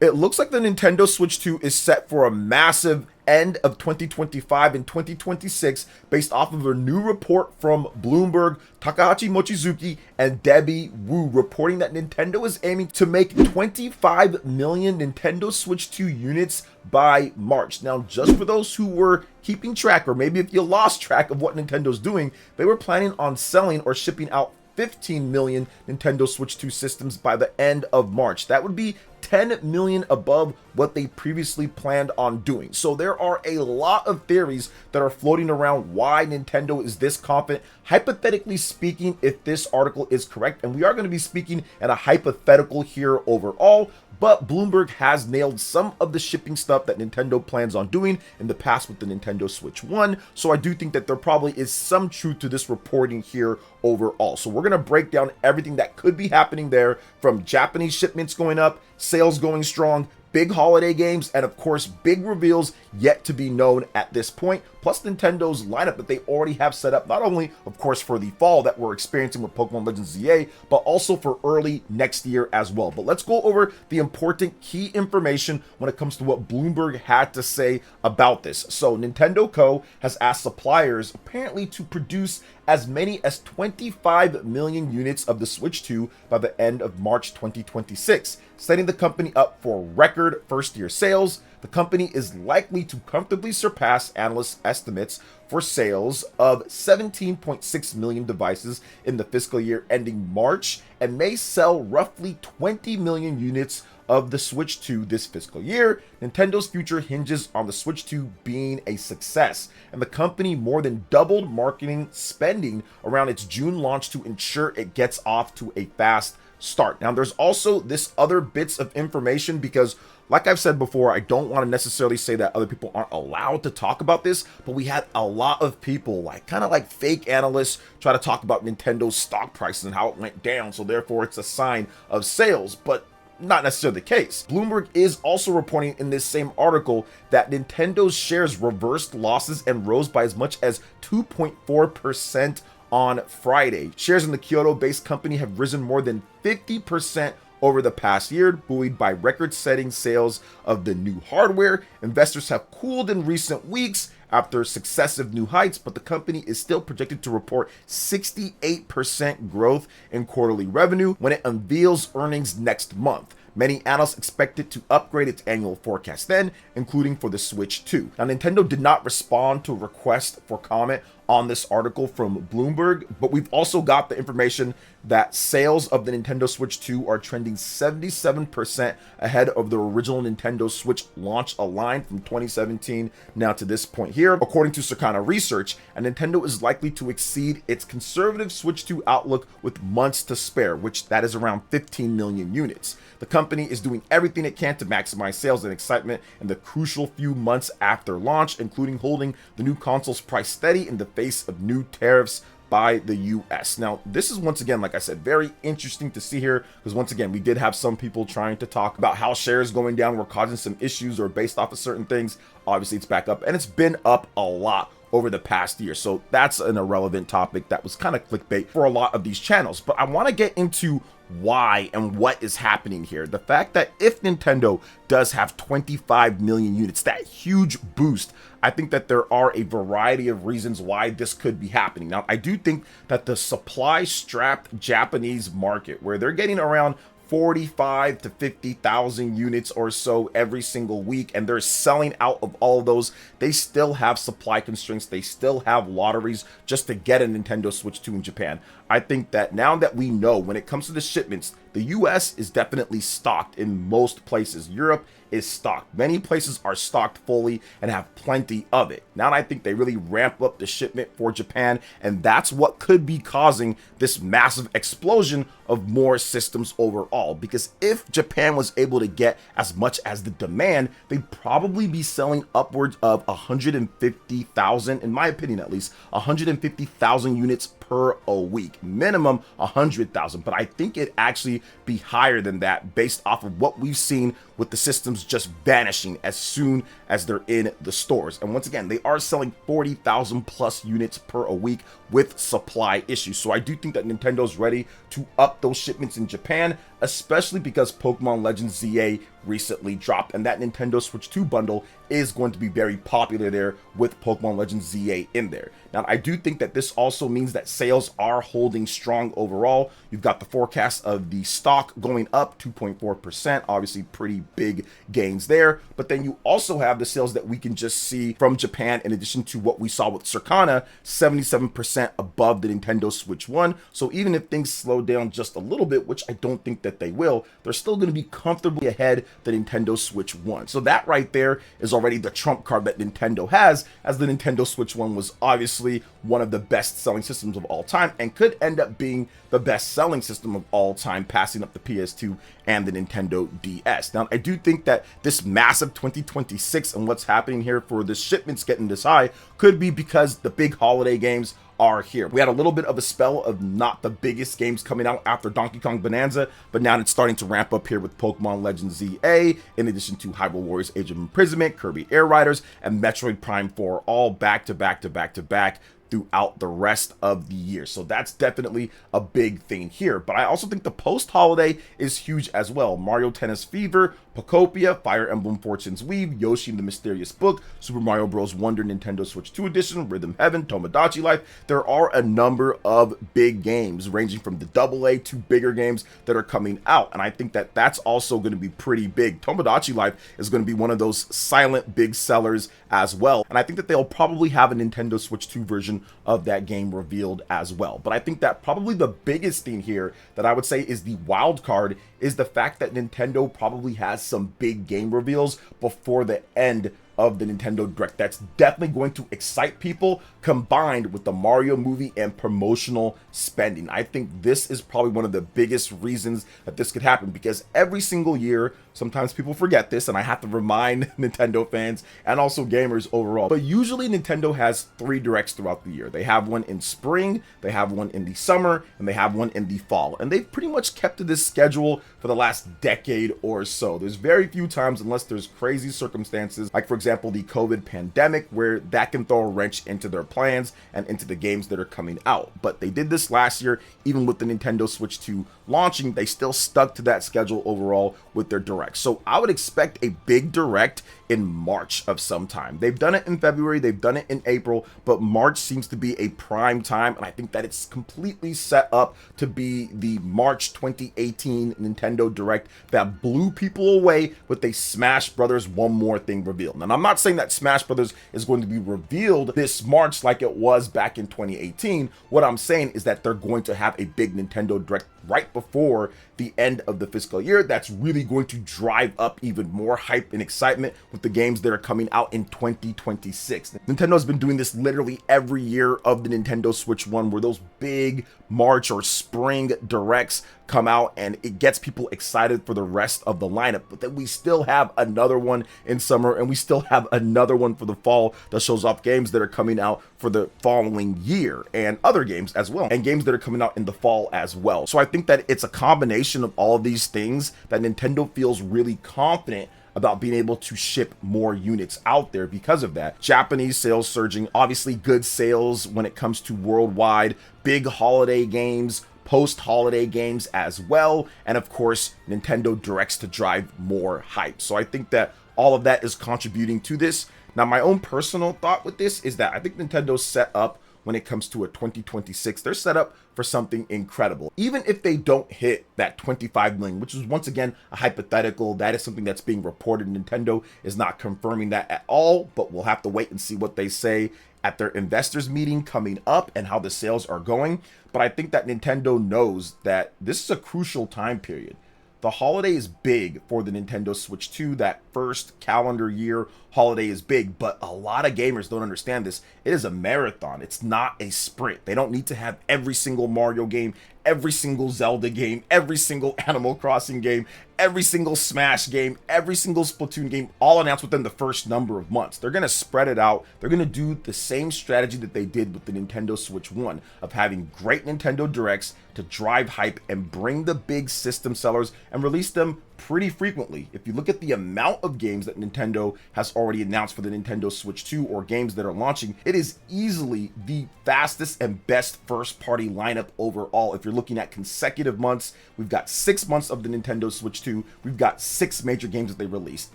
It looks like the Nintendo Switch 2 is set for a massive end of 2025 and 2026 based off of a new report from Bloomberg, Takahashi Mochizuki, and Debbie Wu reporting that Nintendo is aiming to make 25 million Nintendo Switch 2 units by March. Now, just for those who were keeping track, or maybe if you lost track of what Nintendo's doing, they were planning on selling or shipping out 15 million Nintendo Switch 2 systems by the end of March. That would be 10 million above what they previously planned on doing. So there are a lot of theories that are floating around why Nintendo is this confident. Hypothetically speaking, if this article is correct, and we are going to be speaking in a hypothetical here overall, but Bloomberg has nailed some of the shipping stuff that Nintendo plans on doing in the past with the Nintendo Switch 1. So I do think that there probably is some truth to this reporting here overall. So we're going to break down everything that could be happening there, from Japanese shipments going up, sales going strong, big holiday games, and of course big reveals yet to be known at this point, plus Nintendo's lineup that they already have set up, not only of course for the fall that we're experiencing with Pokemon Legends ZA, but also for early next year as well. But let's go over the important key information when it comes to what Bloomberg had to say about this. So Nintendo Co. has asked suppliers apparently to produce as many as 25 million units of the Switch 2 by the end of March 2026, setting the company up for record first-year sales. The company is likely to comfortably surpass analysts' estimates for sales of 17.6 million devices in the fiscal year ending March, and may sell roughly 20 million units of the Switch 2 this fiscal year. Nintendo's future hinges on the Switch 2 being a success, and the company more than doubled marketing spending around its June launch to ensure it gets off to a fast start. Now, there's also this other bits of information because, like I've said before, I don't want to necessarily say that other people aren't allowed to talk about this, but we had a lot of people, like kind of like fake analysts, try to talk about Nintendo's stock prices and how it went down, so therefore it's a sign of sales, but not necessarily the case. Bloomberg is also reporting in this same article that Nintendo's shares reversed losses and rose by as much as 2.4% on Friday. Shares in the Kyoto-based company have risen more than 50% over the past year, buoyed by record-setting sales of the new hardware. Investors have cooled in recent weeks after successive new heights, but the company is still projected to report 68% growth in quarterly revenue when it unveils earnings next month. Many analysts expect it to upgrade its annual forecast then, including for the Switch 2. Now, Nintendo did not respond to a request for comment on this article from Bloomberg, but we've also got the information that sales of the Nintendo Switch 2 are trending 77% ahead of the original Nintendo Switch launch line from 2017 now to this point here. According to Circana Research, and Nintendo is likely to exceed its conservative Switch 2 outlook with months to spare, which that is around 15 million units. The company is doing everything it can to maximize sales and excitement in the crucial few months after launch, including holding the new console's price steady in the face of new tariffs by the US. Now, this is once again, like I said, very interesting to see here, because once again, we did have some people trying to talk about how shares going down were causing some issues or based off of certain things. Obviously, it's back up, and it's been up a lot over the past year. So that's an irrelevant topic that was kind of clickbait for a lot of these channels. But I want to get into why and what is happening here. The fact that if Nintendo does have 25 million units, that huge boost, I think that there are a variety of reasons why this could be happening. Now, I do think that the supply-strapped Japanese market, where they're getting around 45 to 50,000 units or so every single week, and they're selling out of all of those. They still have supply constraints. They still have lotteries just to get a Nintendo Switch 2 in Japan. I think that now that we know when it comes to the shipments, the US is definitely stocked in most places. Europe is stocked. Many places are stocked fully and have plenty of it. Now I think they really ramp up the shipment for Japan, and that's what could be causing this massive explosion of more systems overall. Because if Japan was able to get as much as the demand, they'd probably be selling upwards of 150,000, in my opinion at least, 150,000 units per a week, minimum 100,000, but I think it actually be higher than that based off of what we've seen with the systems just vanishing as soon as they're in the stores. And once again, they are selling 40,000 plus units per a week with supply issues. So I do think that Nintendo's ready to up those shipments in Japan, especially because Pokemon Legends ZA recently dropped, and that Nintendo Switch 2 bundle is going to be very popular there with Pokemon Legends ZA in there. Now, I do think that this also means that sales are holding strong overall. You've got the forecast of the stock going up 2.4%, obviously pretty big gains there, but then you also have the sales that we can just see from Japan in addition to what we saw with Circana, 77% above the Nintendo Switch 1. So even if things slow down just a little bit, which I don't think that they will, they're still going to be comfortably ahead the Nintendo Switch 1. So that right there is already the trump card that Nintendo has, as the Nintendo Switch 1 was obviously one of the best selling systems of all time and could end up being the best selling system of all time, passing up the PS2 and the Nintendo DS. Now, I do think that this massive 2026 and what's happening here for the shipments getting this high could be because the big holiday games are here. We had a little bit of a spell of not the biggest games coming out after Donkey Kong Bonanza, but now it's starting to ramp up here with Pokemon Legends ZA, in addition to Hyrule Warriors Age of Imprisonment, Kirby Air Riders, and Metroid Prime 4, all back to back to back to back throughout the rest of the year. So that's definitely a big thing here. But I also think the post-holiday is huge as well. Mario Tennis Fever, Pokopia, Fire Emblem Fortune's Weave, Yoshi and the Mysterious Book, Super Mario Bros. Wonder Nintendo Switch 2 Edition, Rhythm Heaven, Tomodachi Life. There are a number of big games ranging from the AA to bigger games that are coming out. And I think that that's also going to be pretty big. Tomodachi Life is going to be one of those silent big sellers as well. And I think that they'll probably have a Nintendo Switch 2 version of that game revealed as well. But I think that probably the biggest thing here that I would say is the wild card is the fact that Nintendo probably has some big game reveals before the end of the Nintendo Direct. That's definitely going to excite people, combined with the Mario movie and promotional spending. I think this is probably one of the biggest reasons that this could happen, because every single year, sometimes people forget this, and I have to remind Nintendo fans and also gamers overall, but usually Nintendo has 3 Directs throughout the year. They have one in spring, they have one in the summer, and they have one in the fall. And they've pretty much kept to this schedule for the last decade or so. There's very few times, unless there's crazy circumstances, like for example, the COVID pandemic, where that can throw a wrench into their plans and into the games that are coming out. But they did this last year, even with the Nintendo Switch 2 launching, they still stuck to that schedule overall with their Direct. So I would expect a big Direct in March of some time. They've done it in February, they've done it in April, but March seems to be a prime time, and I think that it's completely set up to be the March 2018 Nintendo Direct that blew people away with a Smash Brothers One More Thing reveal. And I'm not saying that Smash Brothers is going to be revealed this March like it was back in 2018. What I'm saying is that they're going to have a big Nintendo Direct right before the end of the fiscal year that's really going to drive up even more hype and excitement with the games that are coming out in 2026. Nintendo has been doing this literally every year of the Nintendo Switch 1, where those big March or spring Directs come out and it gets people excited for the rest of the lineup. But then we still have another one in summer, and we still have another one for the fall that shows off games that are coming out for the following year, and other games as well, and games that are coming out in the fall as well. So I think that it's a combination of all of these things that Nintendo feels really confident about being able to ship more units out there because of that. Japanese sales surging, obviously good sales when it comes to worldwide, big holiday games, post-holiday games as well, and of course Nintendo Directs to drive more hype. So I think that all of that is contributing to this. Now, my own personal thought with this is that I think Nintendo's set up when it comes to a 2026, they're set up for something incredible. Even if they don't hit that 25 million, which is once again a hypothetical, that is something that's being reported. Nintendo is not confirming that at all, but we'll have to wait and see what they say at their investors meeting coming up and how the sales are going. But I think that Nintendo knows that this is a crucial time period. The holiday is big for the Nintendo Switch 2. That first calendar year holiday is big, but a lot of gamers don't understand this. It is a marathon. It's not a sprint. They don't need to have every single Mario game, every single Zelda game, every single Animal Crossing game, every single Smash game, every single Splatoon game, all announced within the first number of months. They're going to spread it out. They're going to do the same strategy that they did with the Nintendo Switch 1 of having great Nintendo Directs to drive hype and bring the big system sellers and release them pretty frequently. If you look at the amount of games that Nintendo has already announced for the Nintendo Switch 2 or games that are launching, it is easily the fastest and best first-party lineup overall. If you're looking at consecutive months, we've got 6 months of the Nintendo Switch 2. We've got 6 major games that they released.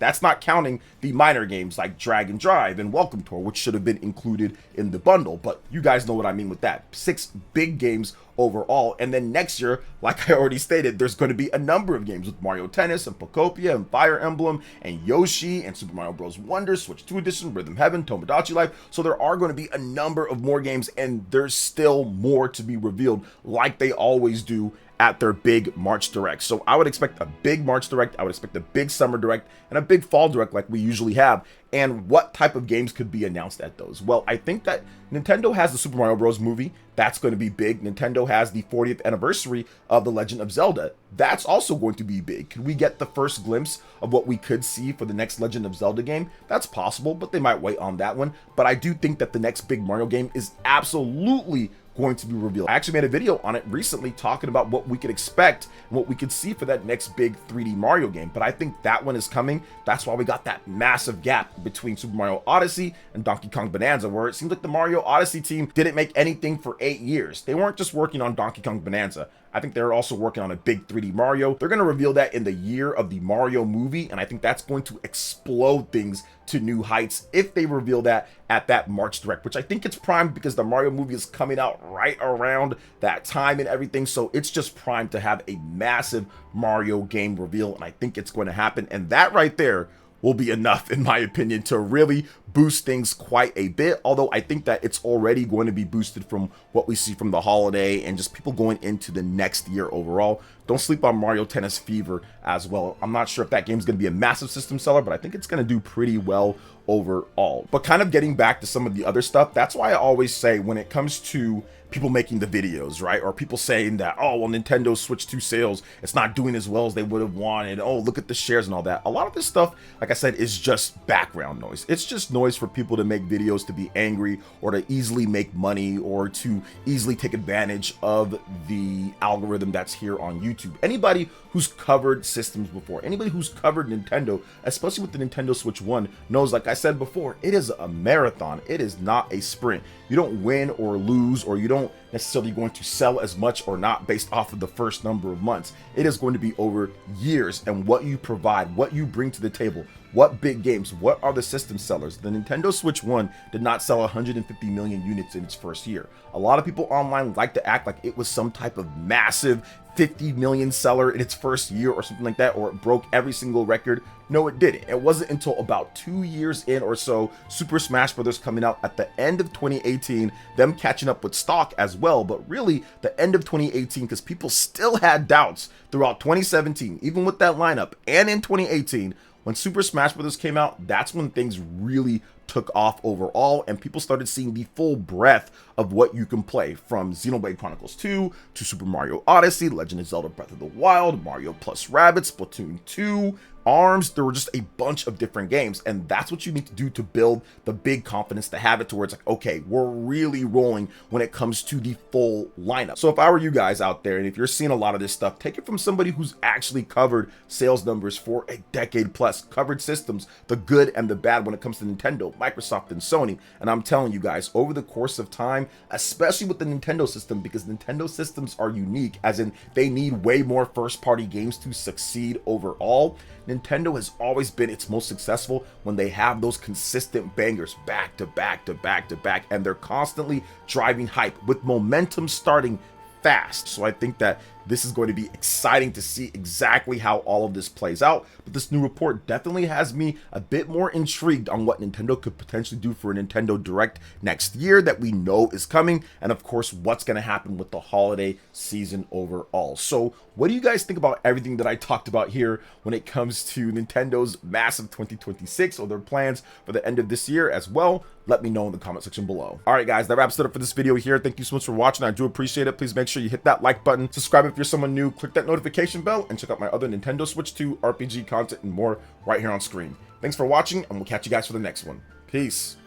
That's not counting the minor games like Drag and Drive and Welcome Tour, which should have been included in the bundle, but you guys know what I mean with that. 6 big games overall. And then next year, like I already stated, there's going to be a number of games with Mario Tennis and Pokopia and Fire Emblem and Yoshi and Super Mario Bros. Wonder, Switch 2 Edition, Rhythm Heaven, Tomodachi Life. So there are going to be a number of more games, and there's still more to be revealed like they always do at their big March Direct. So I would expect a big March Direct, I would expect a big Summer Direct, and a big Fall Direct like we usually have. And what type of games could be announced at those? Well, I think that Nintendo has the Super Mario Bros. Movie. That's going to be big. Nintendo has the 40th anniversary of The Legend of Zelda. That's also going to be big. Could we get the first glimpse of what we could see for the next Legend of Zelda game? That's possible, but they might wait on that one. But I do think that the next big Mario game is absolutely going to be revealed. I actually made a video on it recently talking about what we could expect and what we could see for that next big 3D Mario game, but I think that one is coming. That's why we got that massive gap between Super Mario Odyssey and Donkey Kong Bonanza, where it seems like the Mario Odyssey team didn't make anything for 8 years. They weren't just working on Donkey Kong Bonanza. I think they're also working on a big 3D Mario. They're going to reveal that in the year of the Mario movie, and I think that's going to explode things to new heights if they reveal that at that March Direct, which I think it's primed because the Mario movie is coming out right around that time and everything. So it's just primed to have a massive Mario game reveal, and I think it's going to happen. And that right there will be enough, in my opinion, to really boost things quite a bit. Although I think that it's already going to be boosted from what we see from the holiday and just people going into the next year overall. Don't sleep on Mario Tennis Fever as well. I'm not sure if that game's going to be a massive system seller, but I think it's going to do pretty well overall. But kind of getting back to some of the other stuff, that's why I always say when it comes to people making the videos, right? Or people saying that, oh, well, Nintendo Switch 2 sales, it's not doing as well as they would have wanted. Oh, look at the shares and all that. A lot of this stuff, like I said, is just background noise. It's just noise for people to make videos to be angry or to easily make money or to easily take advantage of the algorithm that's here on YouTube. Anybody who's covered systems before, anybody who's covered Nintendo, especially with the Nintendo Switch 1, knows, like I said before, it is a marathon. It is not a sprint. You don't win or lose, or you don't necessarily going to sell as much or not based off of the first number of months. It is going to be over years, and what you provide, what you bring to the table, what big games, what are the system sellers. The Nintendo Switch 1 did not sell 150 million units in its first year. A lot of people online like to act like it was some type of massive 50 million seller in its first year or something like that, or it broke every single record. No, it didn't. It wasn't until about 2 years in or so, Super Smash Bros. Coming out at the end of 2018, them catching up with stock as well, but really the end of 2018, because people still had doubts throughout 2017, even with that lineup, and in 2018, when Super Smash Bros. Came out, that's when things really took off overall, and people started seeing the full breadth of what you can play, from Xenoblade Chronicles 2 to Super Mario Odyssey, Legend of Zelda Breath of the Wild, Mario plus Rabbids, Splatoon 2, ARMS. There were just a bunch of different games, and that's what you need to do to build the big confidence to have it to where it's like, okay, we're really rolling when it comes to the full lineup. So if I were you guys out there, and if you're seeing a lot of this stuff, take it from somebody who's actually covered sales numbers for a decade plus, covered systems, the good and the bad when it comes to Nintendo, Microsoft, and Sony. And I'm telling you guys, over the course of time, especially with the Nintendo system, because Nintendo systems are unique, as in they need way more first-party games to succeed overall. Nintendo has always been its most successful when they have those consistent bangers back to back to back to back, and they're constantly driving hype with momentum starting fast. So I think that this is going to be exciting to see exactly how all of this plays out. But this new report definitely has me a bit more intrigued on what Nintendo could potentially do for a Nintendo Direct next year that we know is coming. And of course, what's going to happen with the holiday season overall. So what do you guys think about everything that I talked about here when it comes to Nintendo's massive 2026 or their plans for the end of this year as well? Let me know in the comment section below. All right, guys, that wraps it up for this video here. Thank you so much for watching. I do appreciate it. Please make sure you hit that like button, subscribe if you're someone new, click that notification bell, and check out my other Nintendo Switch 2 RPG content and more right here on screen. Thanks for watching, and we'll catch you guys for the next one. Peace.